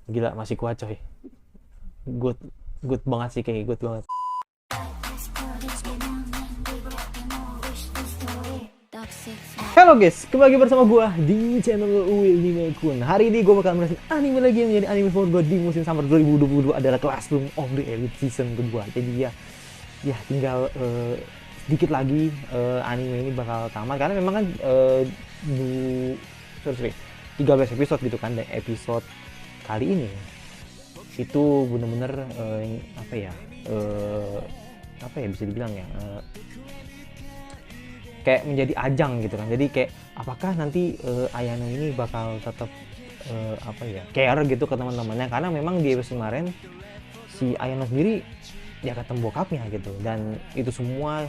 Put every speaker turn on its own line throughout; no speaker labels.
Gila, masih kuat coy. Good, good banget sih, kayak good banget. Halo guys, kembali bersama gua di channel Will Kun. Hari ini gua bakal merasakan anime lagi yang menjadi anime favorit gua di musim summer 2022 adalah Classroom of the Elite season kedua. Jadi ya tinggal sedikit lagi anime ini bakal tamat karena memang kan sorry, 13 episode gitu kan. Dan episode kali ini itu bener-bener apa ya bisa dibilang ya, kayak menjadi ajang gitu kan. Jadi kayak apakah nanti Ayano ini bakal tetap care gitu ke teman-temannya, karena memang di episode kemarin si Ayano sendiri ya ketemu bokapnya gitu, dan itu semua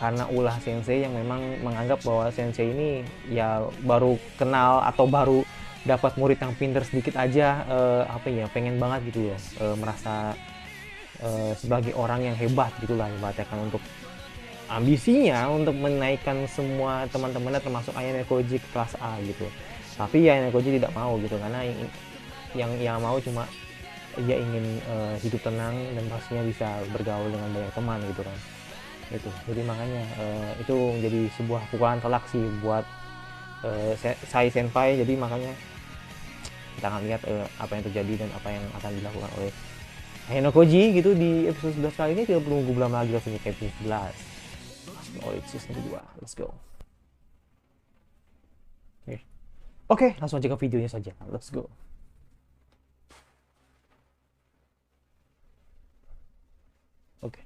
karena ulah sensei yang memang menganggap bahwa sensei ini ya baru kenal atau baru dapat murid yang pinter sedikit aja, pengen banget gitu loh, merasa sebagai orang yang hebat gitulah ibaratnya kan, untuk ambisinya untuk menaikkan semua teman-temannya termasuk Ayane Koji ke kelas A gitu. Tapi Ayane Koji tidak mau gitu, karena yang mau cuma dia ingin hidup tenang dan pastinya bisa bergaul dengan banyak teman gitu kan. Itu jadi makanya itu menjadi sebuah pukulan telak sih buat Sai Senpai. Jadi makanya kita akan lihat apa yang terjadi dan apa yang akan dilakukan oleh Ayano Koji gitu di episode 11 kali ini. Tidak perlu nunggu lama lagi, langsung ke episode 11 oleh season kedua. Let's go. Oke, langsung aja ke videonya saja. Let's go. Oke.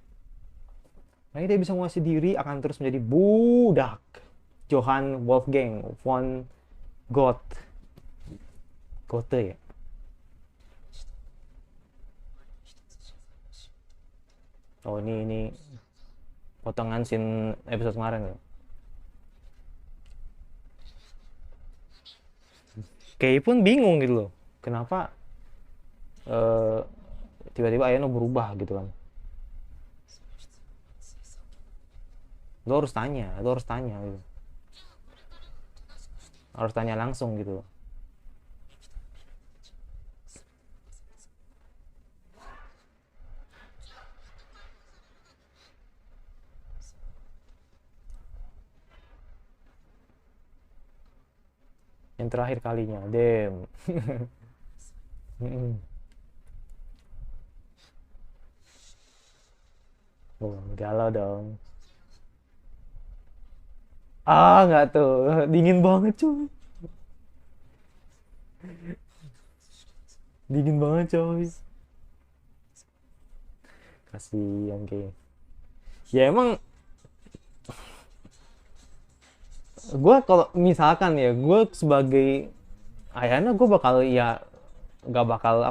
Nah, dia bisa menguasai diri akan terus menjadi budak. Johann Wolfgang von Goethe ya. Oh, ini potongan scene episode kemarin ya. Kayak pun bingung gitu loh, kenapa tiba-tiba Ayano berubah gitu kan. Lo harus tanya gitu. Harus tanya langsung gitu. Yang terakhir kalinya, dem. Oh, galau dong. Nggak tuh, dingin banget cuy. Dingin banget coy. Kasihan kayak. Ya emang gue kalau misalkan ya gue sebagai ayahnya, gue bakal ya nggak bakal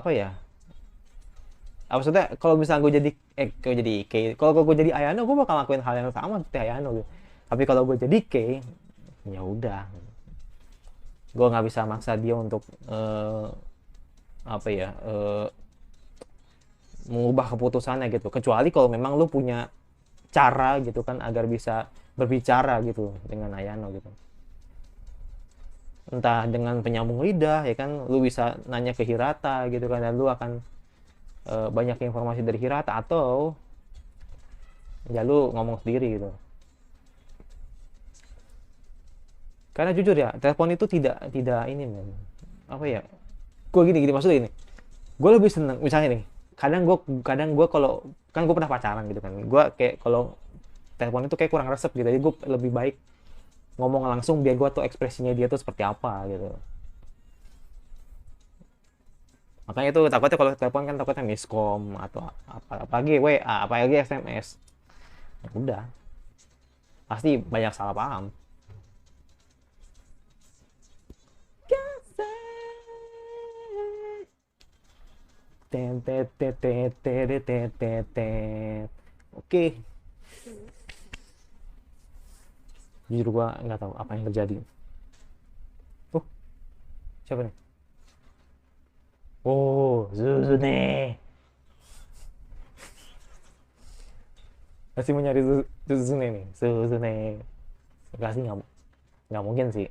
maksudnya kalau misalnya gue jadi kalau gue jadi Ayano, gue bakal lakuin hal yang sama seperti Ayano gitu. Tapi kalau gue jadi ya udah, gue nggak bisa maksa dia untuk mengubah keputusannya gitu, kecuali kalau memang lu punya cara gitu kan agar bisa berbicara gitu dengan Ayano gitu, entah dengan penyambung lidah ya kan, lu bisa nanya ke Hirata gitu kan, dan lu akan banyak informasi dari Hirata, atau ya lu ngomong sendiri gitu. Karena jujur ya, telepon itu tidak ini men, gue gini maksudnya ini, gue lebih seneng misalnya nih, kadang gue kalau kan gue pernah pacaran gitu kan, gue kayak kalau telepon itu kayak kurang resep gitu, jadi gue lebih baik ngomong langsung biar gue tuh ekspresinya dia tuh seperti apa gitu. Makanya itu takutnya kalau telepon kan takutnya miskom atau apalagi WA, apalagi SMS, ya udah pasti banyak salah paham. Oke, jujur gua nggak tahu apa yang terjadi. Siapa nih? Oh, Suzune. Masih mau nyari Suzune nih, Suzune. Enggak sih, nggak mungkin sih.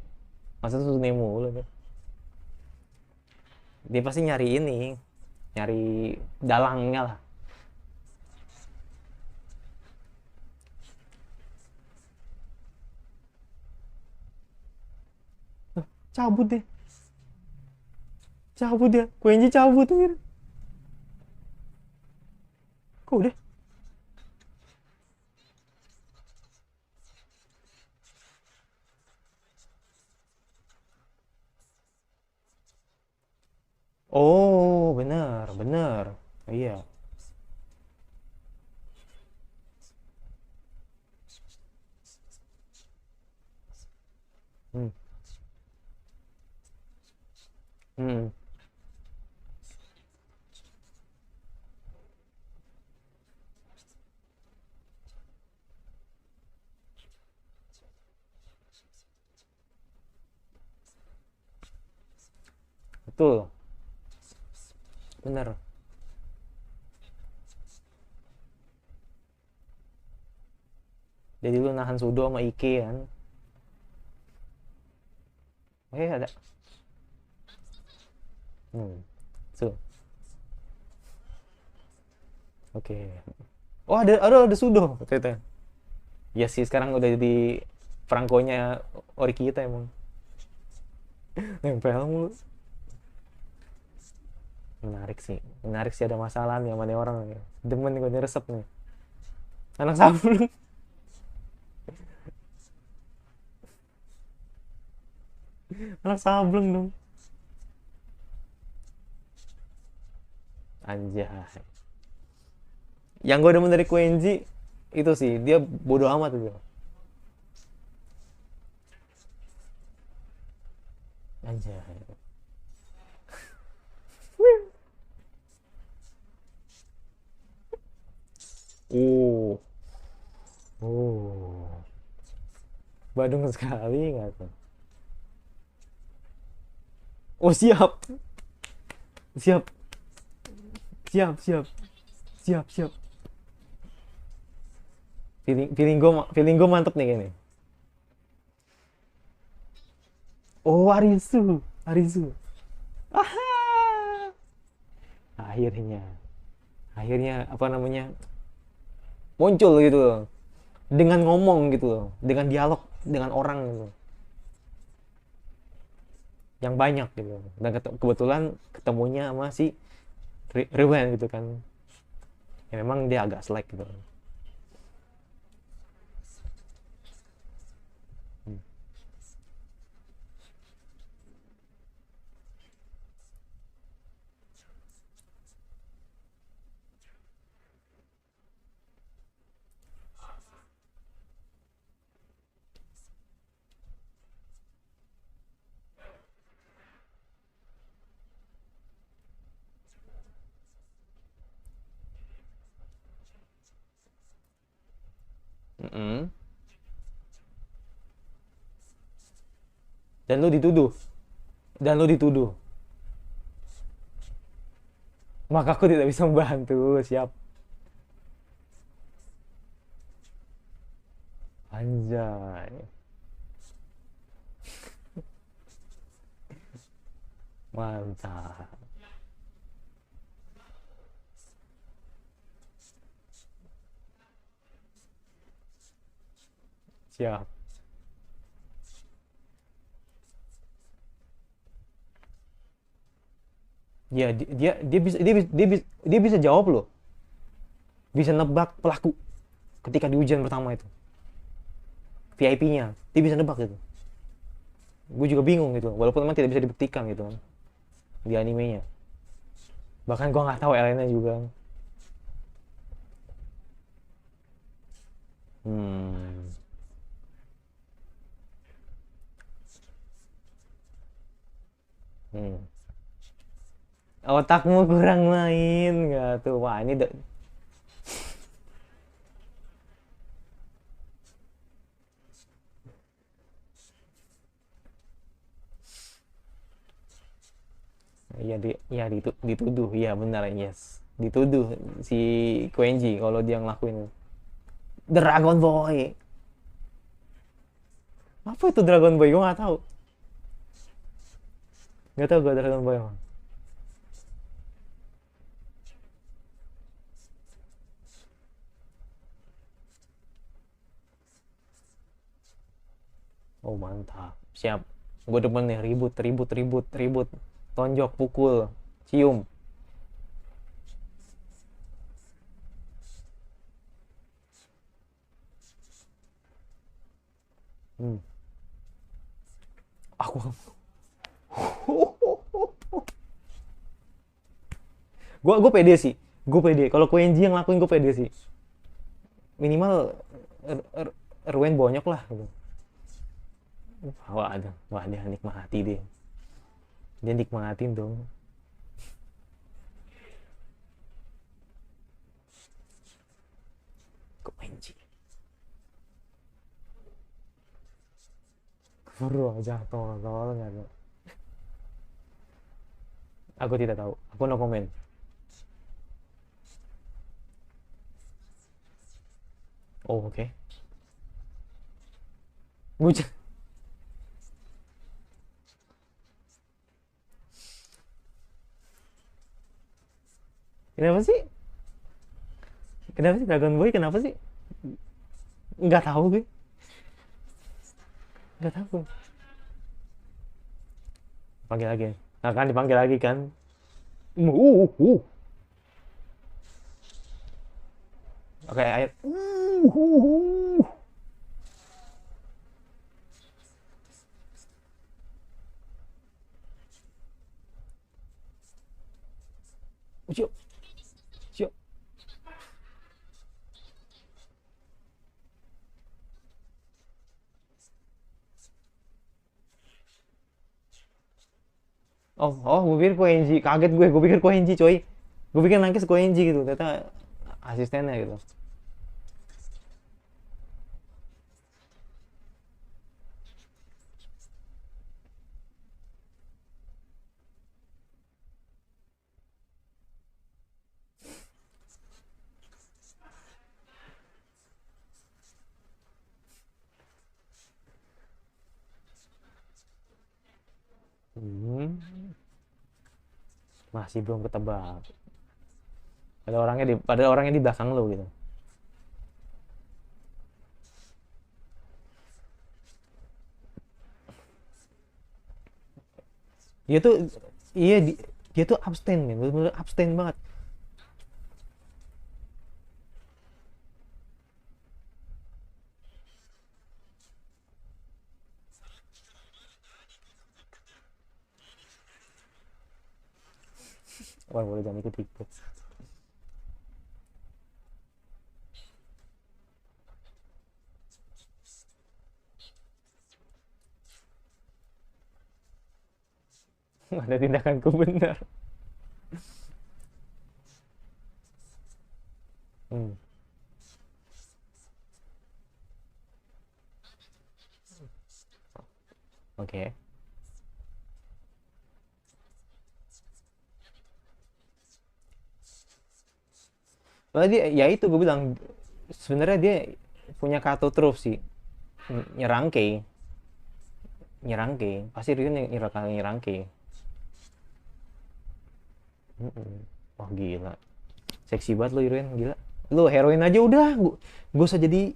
Masa Suzune mulu nih. Dia pasti nyari ini, nyari dalangnya lah. Cabut deh, cabut dia, Quenji cabut anjir. Kok udah? Oh, bener, bener. Iya. Hmm. Hmm. Betul, bener. Jadi lu nahan Sudo sama Ike kan. Ada. Hmm. So, oke. Oh, ada Sudo ternyata. Ya sih, sekarang udah jadi Franco-nya Ori kita emang. Nempel mulu. Menarik sih, ada masalah nih sama nih orang nih. Demen nih gue nih resep nih. Anak sableng. Anak sableng dong. Anjay. Yang gue demen dari Quenji itu sih, dia bodoh amat tuh. Anjay. Oh, oh, Badung sekali nggak tuh? Oh, siap, siap, siap, siap, siap, siap. Feeling gue mantep nih kayaknya. Oh, Arisu, Arisu. Ah, akhirnya, akhirnya apa namanya, muncul gitu loh. Dengan ngomong gitu loh, dengan dialog dengan orang gitu, yang banyak gitu. Dan kebetulan ketemunya sama si Rewan gitu kan. Ya memang dia agak slack gitu. Hmm. Mm-mm. Dan lu dituduh, dan lu dituduh, maka aku tidak bisa membantu. Siap. Anjay. Mantap. Siap. Ya, dia bisa jawab loh. Bisa nebak pelaku ketika di ujian pertama itu. VIP-nya, dia bisa nebak gitu. Gue juga bingung gitu, walaupun memang tidak bisa dibuktikan gitu kan di animenya. Bahkan gue nggak tahu Elena juga. Hmm. Hmm. Otakmu kurang main nggak tuh? Wah, ini ya, dituduh, iya benar, yes, dituduh si Quenji kalau dia ngelakuin Dragon Boy. Apa itu Dragon Boy? Gue nggak tahu gue Dragon Boy emang. Oh mantap, siap. Gue demen nih, ribut, ribut, ribut, ribut. Tonjok, pukul, cium. Hmm. Aku, gue pede sih. Gue pede. Kalau Koenji yang lakuin gue pede sih. Minimal Erwin bonyok lah. Gitu. Wah dia nikmati deh. Dia nikmatin dong. Koenji. Bro, jatuh, nggak ada. Aku tidak tahu. Aku no comment. Oh, oke. Okay. Kenapa sih? Kenapa sih Dragon Boy? Kenapa sih? Nggak tahu gue. Nggak tahu. Panggil lagi. Nah kan dipanggil lagi kan. Oke, air. Siap, siap. Gue pikir Koenji. Kaget gue pikir Koenji coy. Gue pikir nangkis Koenji gitu. Ternyata asistennya gitu. Hmm, masih belum ketebak. Ada orangnya di belakang lo gitu. Dia tuh iya dia tuh abstain men, bener-bener abstain banget. Wah, boleh jangan ikut-ikut. Ada tindakanku benar. Hmm, oke. Okay. Dia ya itu gue bilang sebenarnya dia punya kartu truf sih. Nyerang Kei, nyerang Kei. Pasti Ryun nyerang Kei. Wah gila. Seksi banget lo Ryun, gila. Lo heroin aja udah, gue usah jadi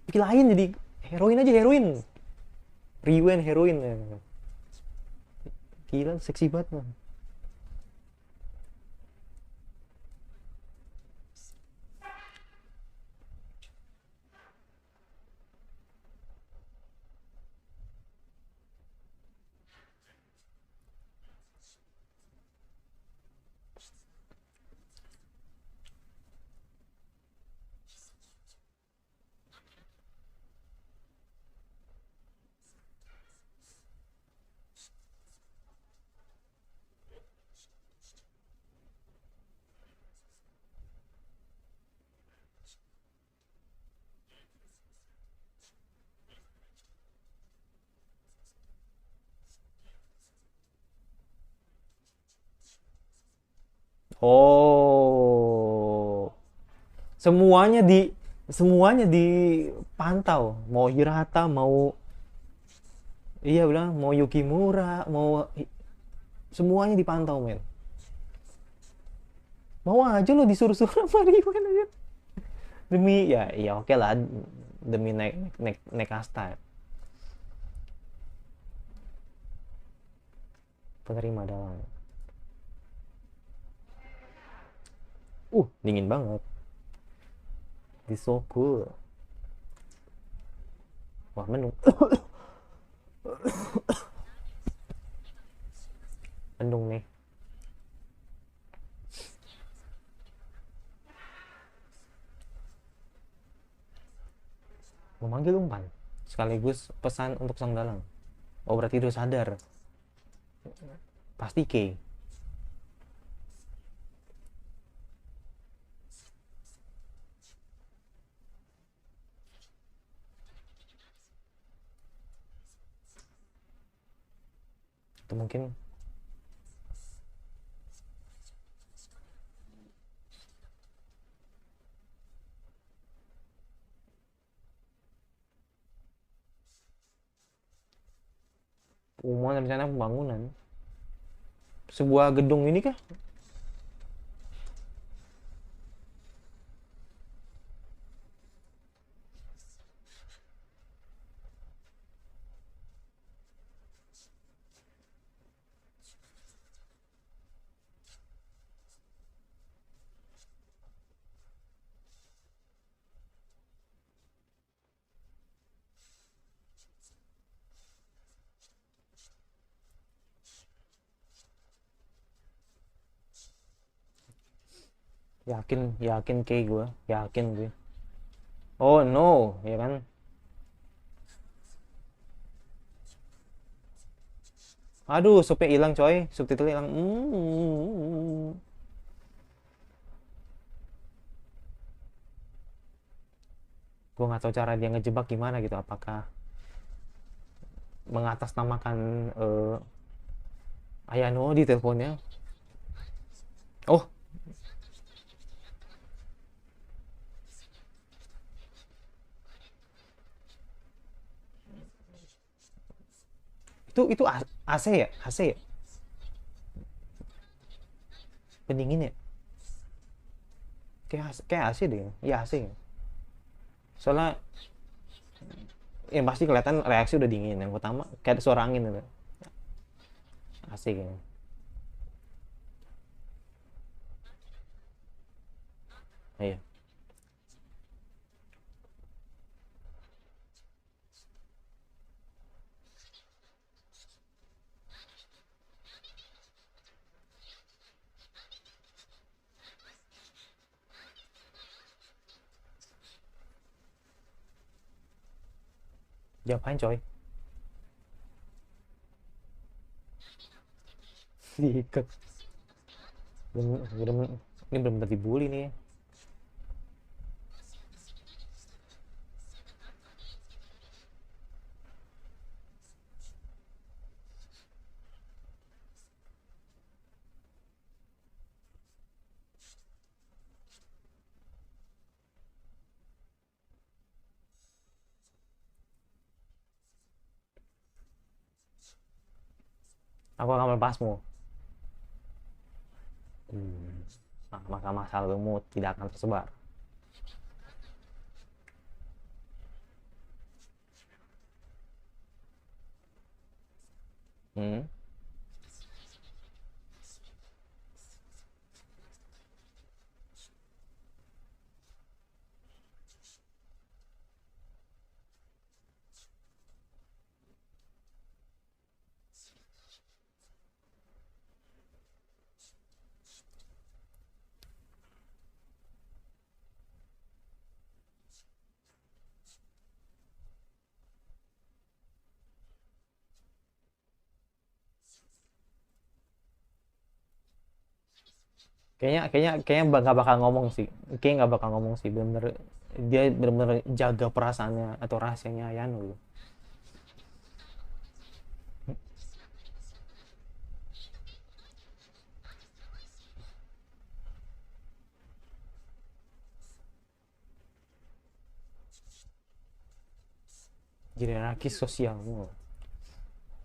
pilih lain, jadi heroin aja, heroin. Ryun heroin. Gila, seksi banget man. Oh, semuanya semuanya dipantau. Mau Hirata, mau iya bilang mau Yukimura, mau semuanya dipantau men. Mau aja lo disuruh-suruh sama Ryuan aja. Demi ya oke lah, demi naik naik naik kasta. penerima dalam. Dingin banget. This so cool. Wah, mendung. Mendung nih. Memanggil umpan. Sekaligus pesan untuk sang dalang. Oh, berarti udah sadar. Pasti K. Itu mungkin umuman rencana pembangunan. Sebuah gedung ini kah? Yakin, yakin kayak gue, yakin gue. Oh no, ya kan? Aduh, supnya hilang coy, subtitle hilang. Gue nggak tahu cara dia ngejebak gimana gitu. Apakah mengatasnamakan Ayano di teleponnya? Oh, itu AC ya, AC ya, pendingin ya. Kayak AC deh, ya AC. Soalnya yang pasti kelihatan reaksi udah dingin. Yang pertama kayak ada suara angin gitu. AC kayaknya. Iya. Diapain coy? Diikat. Bener, ini bener-bener dibully nih. Aku akan melepasmu. Maka masa lalumu tidak akan tersebar. Hmm. Kayaknya nggak bakal ngomong sih. Kayaknya nggak bakal ngomong sih. Bener, dia bener-bener jaga perasaannya atau rahasianya Ayano loh. Jadi anarkis sosialmu.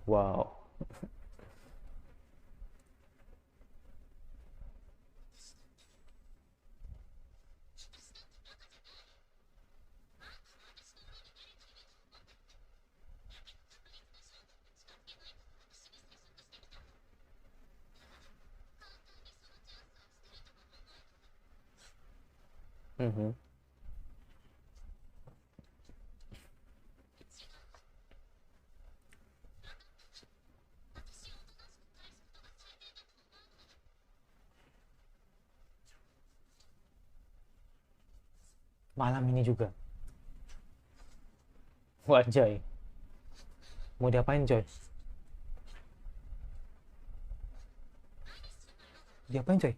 Wow. Mhm. Malam ini juga. Wajay. Mau diapain coy? Diapain coy?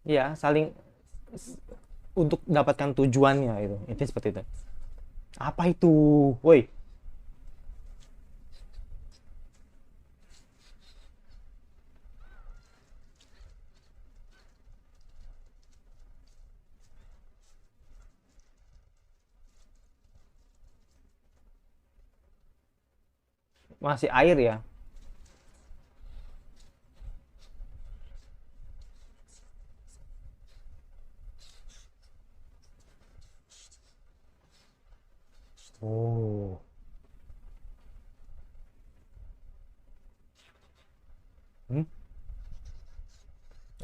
Ya, saling untuk dapatkan tujuannya itu. Itu seperti itu. Apa itu? Woi, masih air ya? Oh. Hmm?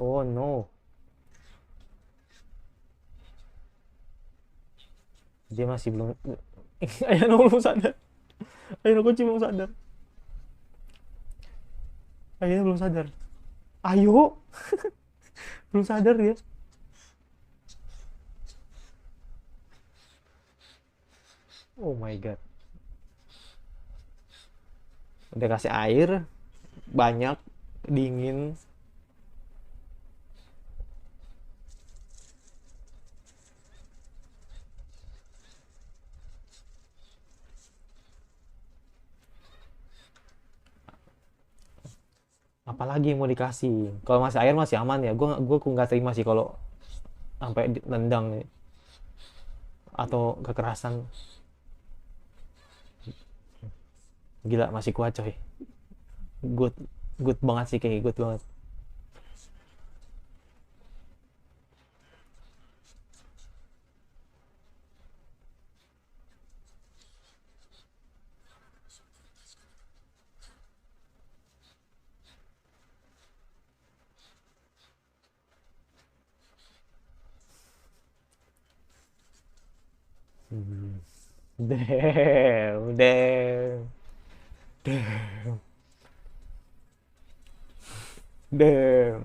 Oh no. Dia masih belum. Ayano belum sadar. Ayano kunci belum sadar. Ayano belum sadar. Ayo, belum sadar dia. Oh my god. Udah kasih air banyak, dingin. Apalagi yang mau dikasih? Kalau masih air masih aman ya. Gue nggak terima sih kalau sampai nendang nih. Atau kekerasan. Gila masih kuat coy. Good, good banget sih kayak good banget. Hmm. Damn, damn, damn, damn.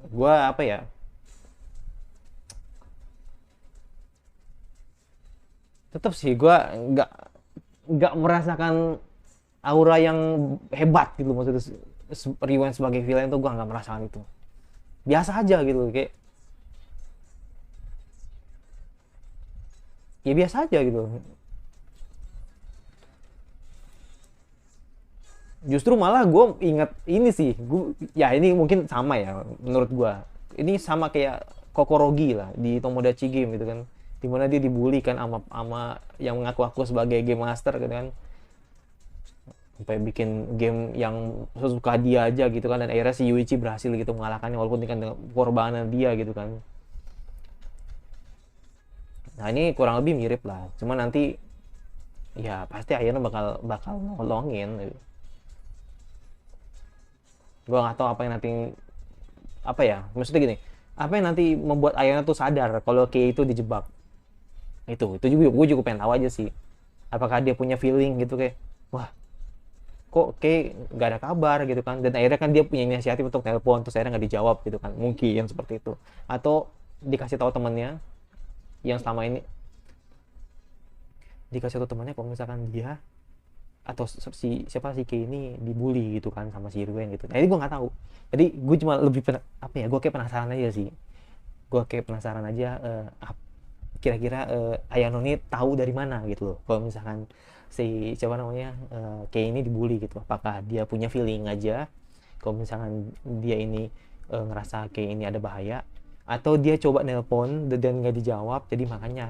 Gua apa ya? Tetap sih gua nggak merasakan aura yang hebat gitu maksudnya. Rewind sebagai villain tuh gua nggak merasakan itu. Biasa aja gitu kayak ya biasa aja gitu. Justru malah gue inget ini sih, ya ini mungkin sama ya menurut gue. Ini sama kayak Kokorogi lah di Tomodachi Game gitu kan, dimana dia dibully kan ama yang mengaku-aku sebagai game master gitu kan, sampai bikin game yang sesuka dia aja gitu kan, dan akhirnya si Yuichi berhasil gitu mengalahkannya walaupun kan dengan pengorbanan dia gitu kan. Nah ini kurang lebih mirip lah, cuma nanti ya pasti akhirnya bakal bakal nolongin gitu. Gue nggak tahu apa yang nanti, apa ya maksudnya gini, apa yang nanti membuat Ayana tuh sadar kalau Kei itu dijebak. Itu juga gue juga pengen tahu aja sih, apakah dia punya feeling gitu kayak wah kok kayak nggak ada kabar gitu kan, dan akhirnya kan dia punya inisiatif untuk telepon, terus akhirnya nggak dijawab gitu kan, mungkin seperti itu. Atau dikasih tahu temannya yang selama ini, dikasih tahu temannya kalau misalkan dia atau siapa si K ini dibully gitu kan sama si Irwin gitu. Nah ini gue nggak tahu. Jadi gue cuma lebih apa ya, gue kayak penasaran aja sih. Gue kayak penasaran aja kira-kira Ayano ini tahu dari mana gitu loh. Kalau misalkan si siapa namanya K ini dibully gitu, apakah dia punya feeling aja kalau misalkan dia ini ngerasa K ini ada bahaya, atau dia coba nelpon dan nggak dijawab, jadi makanya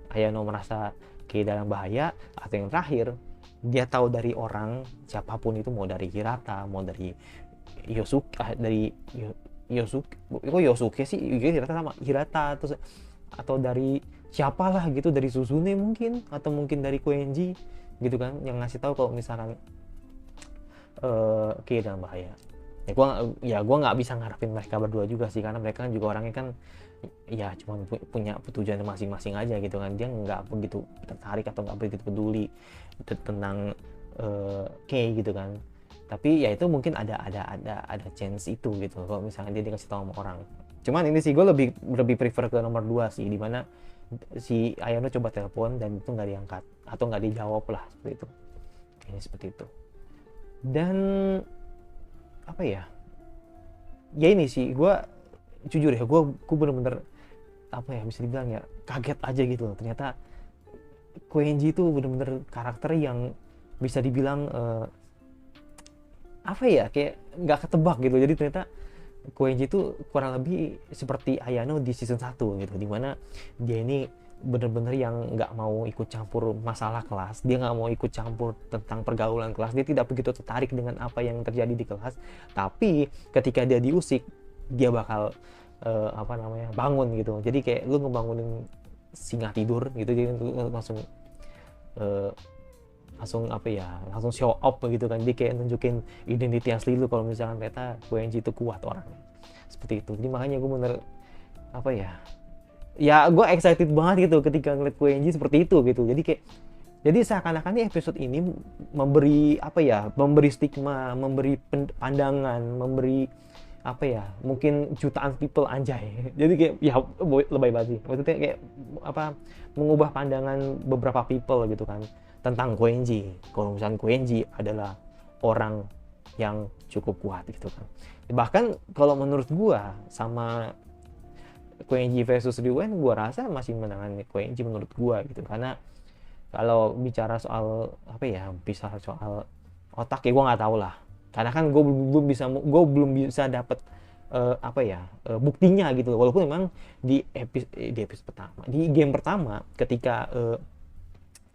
Ayano merasa K dalam bahaya, atau yang terakhir dia tahu dari orang siapapun itu, mau dari Hirata, mau dari Yosuke, dari Yosuke, kok Yosuke sih, Hirata sama Hirata, terus atau dari siapalah gitu, dari Suzune mungkin, atau mungkin dari Koenji gitu kan, yang ngasih tahu kalau misalkan K dalam bahaya. Gua nggak bisa ngarepin mereka berdua juga sih, karena mereka kan juga orangnya kan ya cuma punya tujuan masing-masing aja gitu kan, dia nggak begitu tertarik atau nggak begitu peduli tentang K gitu kan. Tapi ya itu mungkin ada chance itu gitu kalau misalnya dia dikasih tahu sama orang. Cuman ini sih gue lebih prefer ke nomor 2 sih, dimana si Ayano coba telepon dan itu nggak diangkat atau nggak dijawab lah, seperti itu. Ini seperti itu. Dan apa ya ini sih gue jujur ya, gue bener-bener apa ya, bisa dibilang ya kaget aja gitu loh. Ternyata Koenji itu bener-bener karakter yang bisa dibilang apa ya, kayak nggak ketebak gitu. Jadi ternyata Koenji itu kurang lebih seperti Ayano di season 1 gitu, dimana dia ini bener-bener yang nggak mau ikut campur masalah kelas, dia nggak mau ikut campur tentang pergaulan kelas, dia tidak begitu tertarik dengan apa yang terjadi di kelas. Tapi ketika dia diusik, dia bakal apa namanya, bangun gitu. Jadi kayak lu ngebangunin singa tidur gitu, jadi lu langsung apa ya, langsung show up gitu kan. Dia kayak nunjukin identiti asli lu kalau misalkan ternyata Koenji itu kuat orangnya, seperti itu. Jadi makanya gue bener apa ya gue excited banget gitu ketika ngeliat Koenji seperti itu gitu. Jadi seakan-akan episode ini memberi apa ya, memberi stigma, memberi pandangan, memberi apa ya, mungkin jutaan people anjay. Jadi kayak ya lebay banget sih, maksudnya kayak apa, mengubah pandangan beberapa people gitu kan tentang Koenji. Kalau misalnya Koenji adalah orang yang cukup kuat gitu kan. Bahkan kalau menurut gua sama Koenji versus Ryuen, gua rasa masih menangani Koenji menurut gua gitu. Karena kalau bicara soal apa ya, bisa soal otak ya gua nggak tahu lah. Karena kan gue belum bisa dapat apa ya, buktinya gitu. Walaupun memang di episode pertama, di game pertama, ketika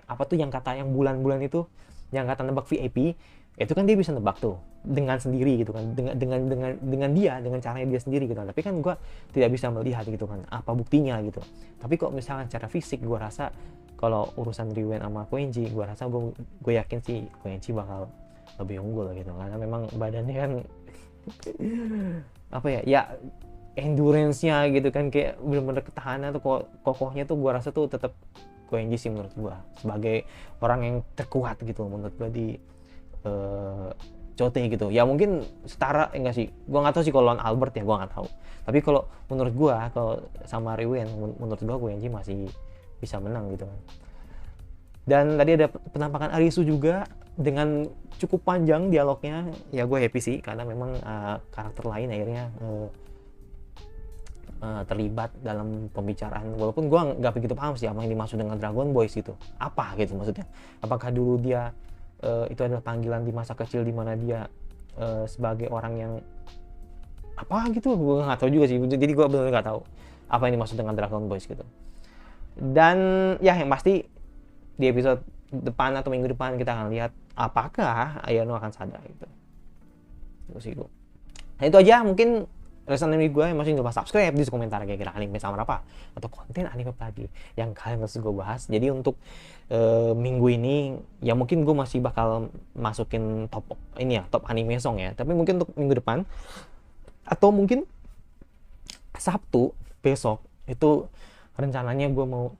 apa tuh yang bulan-bulan itu, yang kata nebak VIP itu kan dia bisa nebak tuh dengan sendiri gitu kan, dengan caranya dia sendiri gitu kan. Tapi kan gue tidak bisa melihat gitu kan apa buktinya gitu. Tapi kok misalnya secara fisik, gue rasa kalau urusan Ryuen sama Koenji, gue rasa gue yakin sih Koenji bakal lebih unggul gitu, karena memang badannya kan apa ya endurance-nya gitu kan, kayak bener-bener ketahanan tuh, kokohnya tuh gue rasa tuh tetap Koenji sih menurut gue sebagai orang yang terkuat gitu menurut gue di Chote gitu. Ya mungkin setara, enggak sih, gue nggak tahu sih kalau lawan Albert ya, gue nggak tahu. Tapi kalau menurut gue, kalau sama Ryuen, menurut gue Koenji masih bisa menang gitu kan. Dan tadi ada penampakan Arisu juga dengan cukup panjang dialognya. Ya gue happy sih, karena memang karakter lain akhirnya terlibat dalam pembicaraan. Walaupun gue nggak begitu paham sih apa yang dimaksud dengan Dragon Boys gitu, apa gitu maksudnya. Apakah dulu dia itu adalah panggilan di masa kecil, di mana dia sebagai orang yang apa gitu, gue nggak tahu juga sih. Jadi gue benar nggak tahu apa yang dimaksud dengan Dragon Boys gitu. Dan ya yang pasti di episode depan atau minggu depan kita akan lihat apakah Ayano akan sadar gitu. Itu sih gue. Nah itu aja mungkin resan anime gue. Yang masih belum subscribe, di komentar kira-kira anime sama apa atau konten anime apa lagi yang kalian harus gue bahas. Jadi untuk minggu ini ya mungkin gue masih bakal masukin top anime song ya. Tapi mungkin untuk minggu depan atau mungkin Sabtu besok itu rencananya gue mau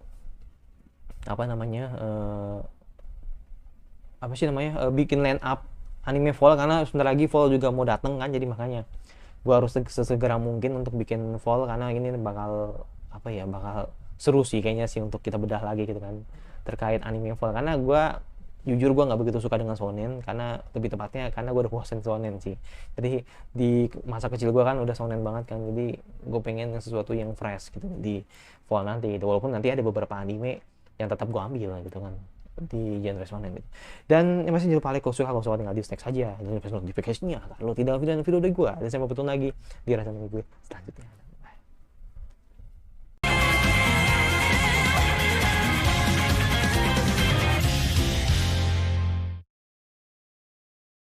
bikin line up anime fall, karena sebentar lagi fall juga mau dateng kan, jadi makanya gue harus sesegera mungkin untuk bikin fall, karena ini bakal apa ya, bakal seru sih kayaknya sih untuk kita bedah lagi gitu kan terkait anime fall, karena gue jujur gue nggak begitu suka dengan shonen, karena lebih tepatnya karena gue udah bosen shonen sih. Jadi di masa kecil gue kan udah shonen banget kan, jadi gue pengen sesuatu yang fresh gitu di fall nanti gitu. Walaupun nanti ada beberapa anime yang tetap gue ambil gitu kan di genre shonen gitu. Dan masih jangan lupa like, kalau suka, kalau suka tinggal di snack saja, dan press notification-nya kalau tidak video dari gue, dan sampai bertemu lagi di rasa gue selanjutnya.